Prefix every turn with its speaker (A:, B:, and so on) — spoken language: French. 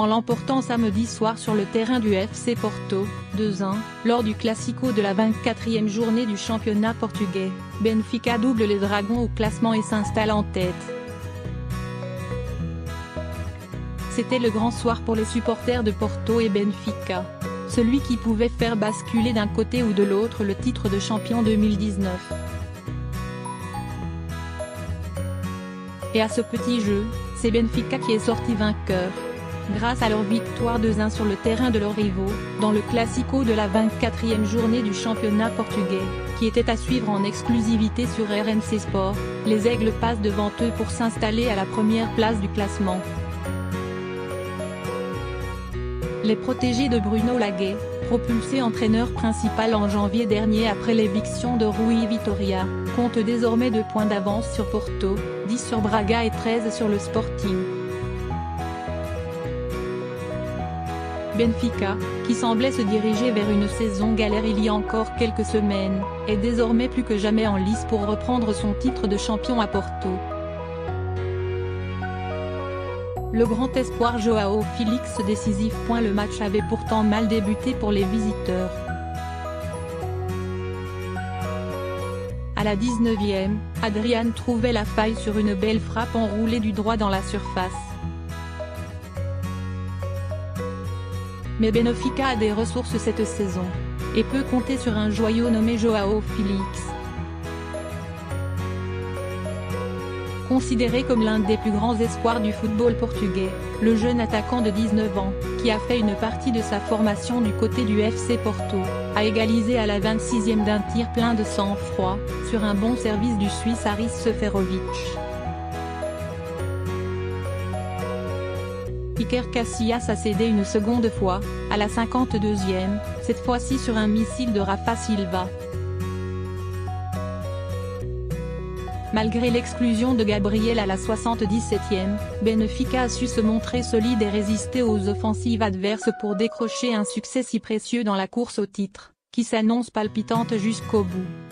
A: en l'emportant samedi soir sur le terrain du FC Porto, 2-1, lors du Classico de la 24e journée du championnat portugais. Benfica double les Dragons au classement et s'installe en tête. C'était le grand soir pour les supporters de Porto et Benfica. Celui qui pouvait faire basculer d'un côté ou de l'autre le titre de champion 2019. Et à ce petit jeu, c'est Benfica qui est sorti vainqueur. Grâce à leur victoire 2-1 sur le terrain de leurs rivaux, dans le Classico de la 24e journée du championnat portugais, qui était à suivre en exclusivité sur RMC Sport, les Aigles passent devant eux pour s'installer à la première place du classement. Les protégés de Bruno Lage, propulsé entraîneur principal en janvier dernier après l'éviction de Rui Vitória, comptent désormais 2 points d'avance sur Porto, 10 sur Braga et 13 sur le Sporting. Benfica, qui semblait se diriger vers une saison galère il y a encore quelques semaines, est désormais plus que jamais en lice pour reprendre son titre de champion à Porto. Le grand espoir João Félix décisif. Le match avait pourtant mal débuté pour les visiteurs. À la 19e, Adrian trouvait la faille sur une belle frappe enroulée du droit dans la surface. Mais Benfica a des ressources cette saison, et peut compter sur un joyau nommé João Félix. Considéré comme l'un des plus grands espoirs du football portugais, le jeune attaquant de 19 ans, qui a fait une partie de sa formation du côté du FC Porto, a égalisé à la 26e d'un tir plein de sang-froid, sur un bon service du Suisse Aris Seferovic. Iker Casillas a cédé une seconde fois, à la 52e, cette fois-ci sur un missile de Rafa Silva. Malgré l'exclusion de Gabriel à la 77e, Benfica a su se montrer solide et résister aux offensives adverses pour décrocher un succès si précieux dans la course au titre, qui s'annonce palpitante jusqu'au bout.